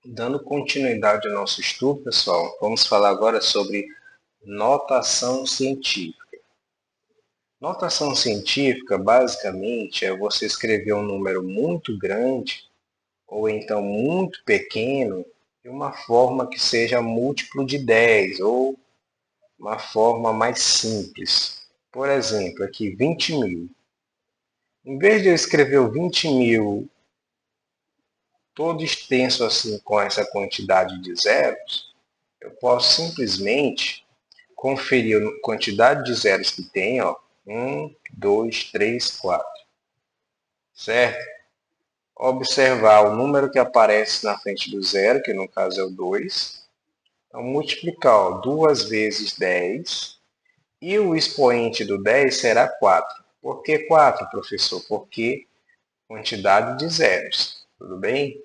Dando continuidade ao nosso estudo, pessoal, vamos falar agora sobre notação científica. Notação científica, basicamente, é você escrever um número muito grande ou então muito pequeno de uma forma que seja múltiplo de 10 ou uma forma mais simples. Por exemplo, aqui 20.000. Em vez de eu escrever o 20.000 todo extenso assim com essa quantidade de zeros, eu posso simplesmente conferir a quantidade de zeros que tem, ó, 1, 2, 3, 4, certo? Observar o número que aparece na frente do zero, que no caso é o 2. Então, multiplicar, ó, 2 vezes 10, e o expoente do 10 será 4. Por que 4, professor? Porque quantidade de zeros, tudo bem?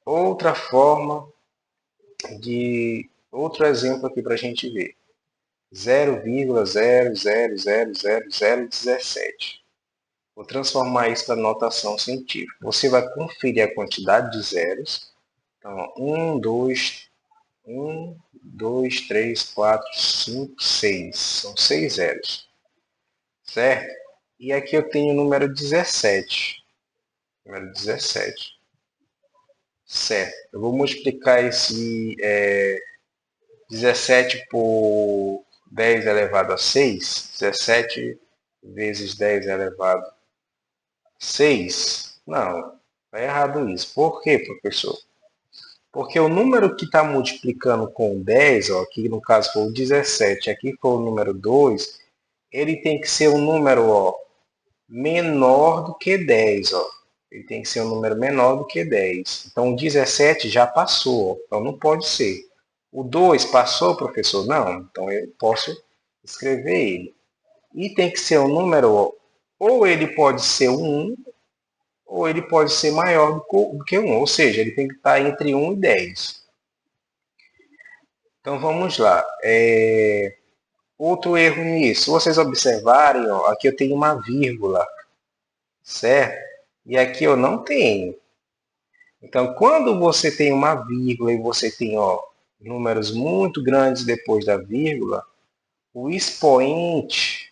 Outra forma outro exemplo aqui para a gente ver. 0,0000017. Vou transformar isso para notação científica. Você vai conferir a quantidade de zeros. Então, 2, 3, 4, 5, 6. São 6 zeros. Certo? E aqui eu tenho o número 17. Número 17. Certo. Eu vou multiplicar esse 17 por 10 elevado a 6. 17 vezes 10 elevado a 6? Não, está errado isso. Por quê, professor? Porque o número que está multiplicando com 10, ó, aqui no caso foi o 17, aqui foi o número 2, ele tem que ser um número, ó, menor do que 10. Ó. Ele tem que ser um número menor do que 10. Então o 17 já passou, ó, então não pode ser. O 2 passou, professor? Não, então eu posso escrever ele. E tem que ser um número, ó, ou ele pode ser um 1, ou ele pode ser maior do que 1, ou seja, ele tem que estar entre 1 e 10. Então vamos lá. Outro erro nisso, se vocês observarem, ó, aqui eu tenho uma vírgula, certo? E aqui eu não tenho. Então, quando você tem uma vírgula e você tem, ó, números muito grandes depois da vírgula, o expoente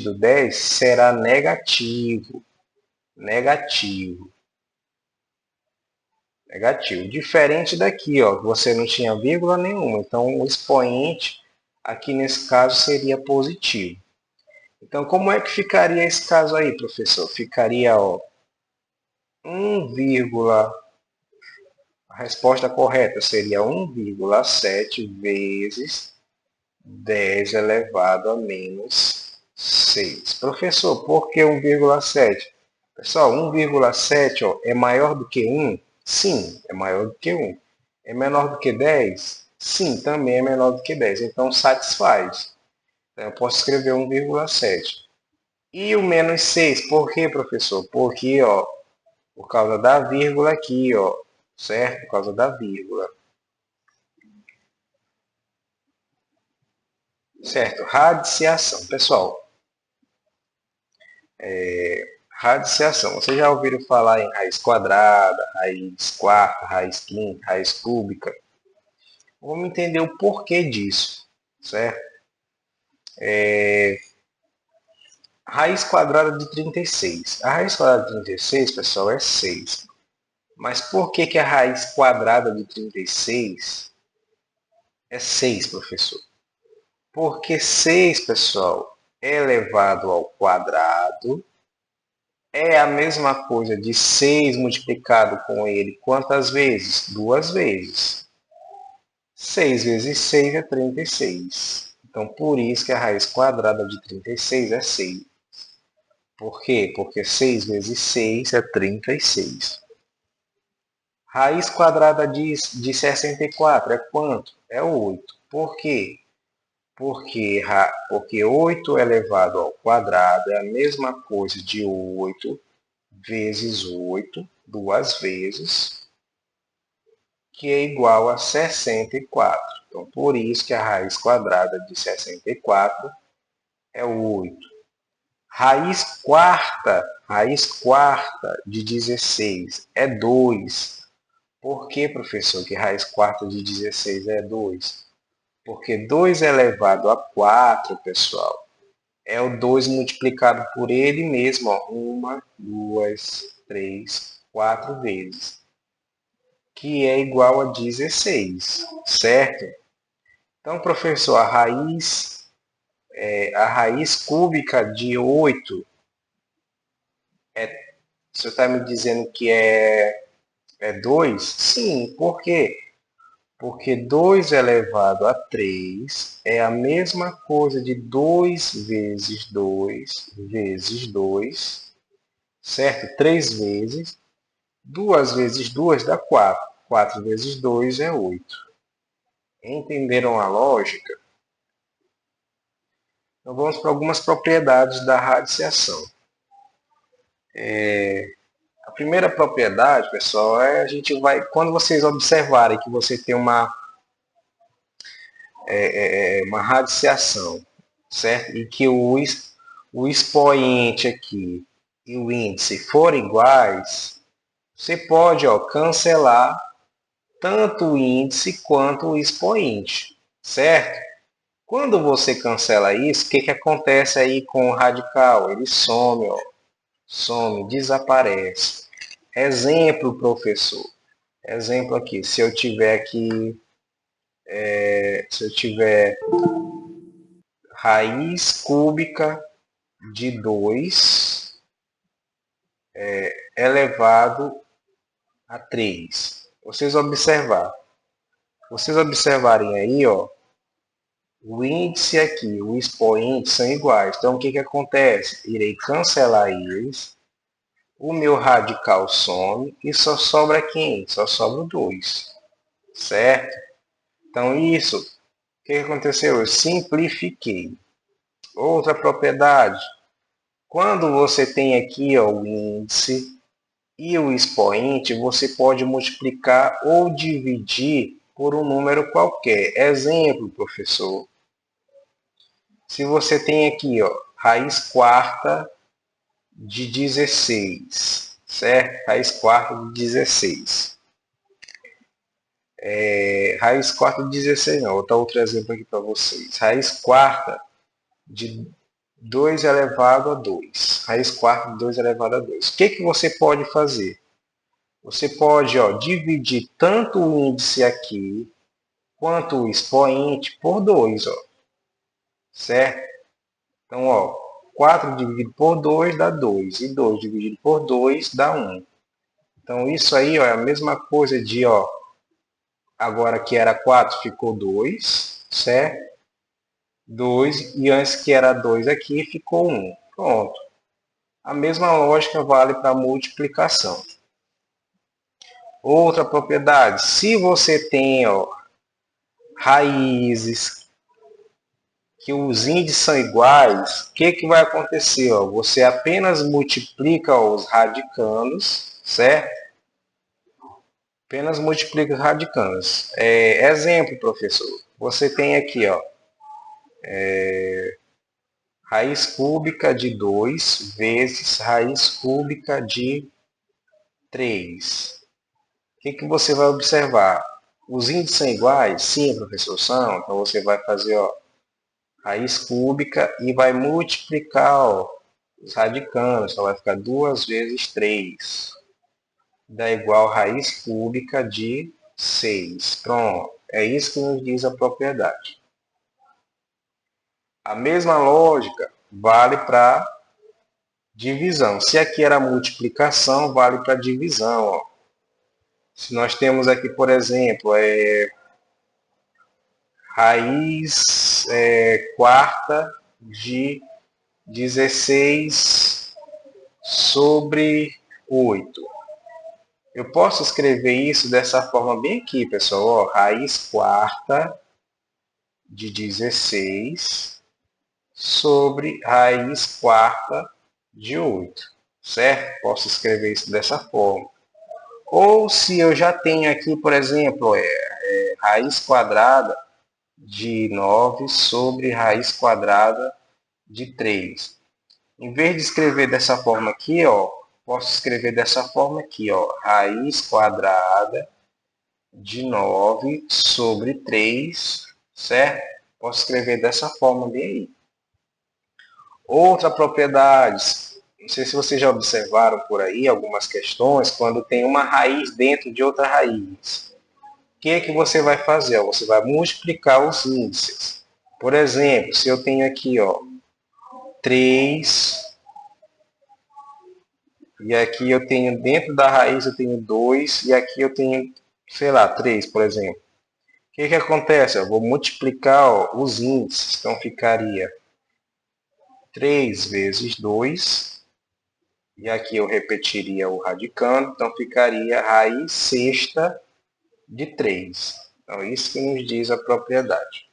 do 10 será negativo. Negativo. Negativo. Diferente daqui, ó, você não tinha vírgula nenhuma. Então, o expoente aqui nesse caso seria positivo. Então, como é que ficaria esse caso aí, professor? Ficaria, ó, 1, a resposta correta seria 1,7 vezes 10 elevado a menos 6. Professor, por que 1,7? Pessoal, 1,7 ó, é maior do que 1? Sim, é maior do que 1. É menor do que 10? Sim, também é menor do que 10. Então, satisfaz. Então, eu posso escrever 1,7. E o menos 6, por quê, professor? Porque, ó, por causa da vírgula aqui, ó, certo? Por causa da vírgula. Certo, radiciação. Pessoal, radiciação. Vocês já ouviram falar em raiz quadrada, raiz quarta, raiz quinta, raiz cúbica? Vamos entender o porquê disso, certo? Raiz quadrada de 36. A raiz quadrada de 36, pessoal, é 6. Mas por que, que a raiz quadrada de 36 é 6, professor? Porque 6, pessoal, elevado ao quadrado é a mesma coisa de 6 multiplicado com ele quantas vezes? 2 vezes. 6 vezes 6 é 36. Então, por isso que a raiz quadrada de 36 é 6. Por quê? Porque 6 vezes 6 é 36. Raiz quadrada de 64 é quanto? É 8. Por quê? Porque 8 elevado ao quadrado é a mesma coisa de 8 vezes 8, duas vezes, que é igual a 64. Então, por isso que a raiz quadrada de 64 é 8. Raiz quarta de 16 é 2. Por que, professor, que raiz quarta de 16 é 2? Porque 2 elevado a 4, pessoal, é o 2 multiplicado por ele mesmo, ó, 1, 2, 3, 4 vezes, que é igual a 16, certo? Então, professor, a raiz cúbica de 8, você está me dizendo que é 2? Sim, por quê? Porque 2 elevado a 3 é a mesma coisa de 2 vezes 2 vezes 2, certo? 3 vezes. 2 vezes 2 dá 4. 4 vezes 2 é 8. Entenderam a lógica? Então vamos para algumas propriedades da radiciação. A primeira propriedade, pessoal, a gente vai, quando vocês observarem que você tem uma radiciação, certo? E que o expoente aqui e o índice forem iguais, você pode, ó, cancelar tanto o índice quanto o expoente, certo? Quando você cancela isso, o que acontece aí com o radical? Ele some, ó, some, desaparece. Exemplo, professor. Exemplo aqui, se eu tiver raiz cúbica de 2 elevado a 3. Vocês observarem aí, ó, o índice aqui, o expoente são iguais. Então, o que acontece? Irei cancelar eles, o meu radical some e só sobra quem? Só sobra o 2, certo? Então, isso, o que aconteceu? Eu simplifiquei. Outra propriedade, quando você tem aqui, ó, o índice e o expoente, você pode multiplicar ou dividir por um número qualquer. Exemplo, professor. Se você tem aqui, ó, raiz quarta de 16, certo? Raiz quarta de 16. Raiz quarta de 16 não, vou dar outro exemplo aqui para vocês. Raiz quarta de 2 elevado a 2. Raiz quarta de 2 elevado a 2. O que você pode fazer? Você pode, ó, dividir tanto o índice aqui quanto o expoente por 2, ó, certo? Então, ó, 4 dividido por 2 dá 2, e 2 dividido por 2 dá 1. Então, isso aí, ó, é a mesma coisa de, ó, agora que era 4 ficou 2, certo? 2, e antes que era 2 aqui ficou 1. Pronto. A mesma lógica vale para a multiplicação. Outra propriedade, se você tem, ó, raízes que os índices são iguais, o que vai acontecer? Ó? Você apenas multiplica os radicanos, certo? Apenas multiplica os radicanos. Exemplo, professor. Você tem aqui, ó, raiz cúbica de 2 vezes raiz cúbica de 3. O que você vai observar? Os índices são iguais? Sim, professor, são. Então você vai fazer, ó, raiz cúbica e vai multiplicar, ó, os radicanos. Então vai ficar 2 vezes 3. Dá igual a raiz cúbica de 6. Pronto. É isso que nos diz a propriedade. A mesma lógica vale para divisão. Se aqui era multiplicação, vale para divisão. Ó. Se nós temos aqui, por exemplo, raiz quarta de 16 sobre 8. Eu posso escrever isso dessa forma bem aqui, pessoal. Ó, raiz quarta de 16 sobre raiz quarta de 8. Certo? Posso escrever isso dessa forma. Ou se eu já tenho aqui, por exemplo, raiz quadrada de 9 sobre raiz quadrada de 3. Em vez de escrever dessa forma aqui, ó, posso escrever dessa forma aqui, ó, raiz quadrada de 9 sobre 3, certo? Posso escrever dessa forma bem aí. Outra propriedade, não sei se vocês já observaram por aí algumas questões, quando tem uma raiz dentro de outra raiz. O que é que você vai fazer? Você vai multiplicar os índices. Por exemplo, se eu tenho aqui 3, e aqui eu tenho, dentro da raiz eu tenho 2, e aqui eu tenho, sei lá, 3, por exemplo. O que que acontece? Eu vou multiplicar os índices, então ficaria 3 vezes 2, e aqui eu repetiria o radicando, então ficaria raiz sexta de 3. Então, isso que nos diz a propriedade.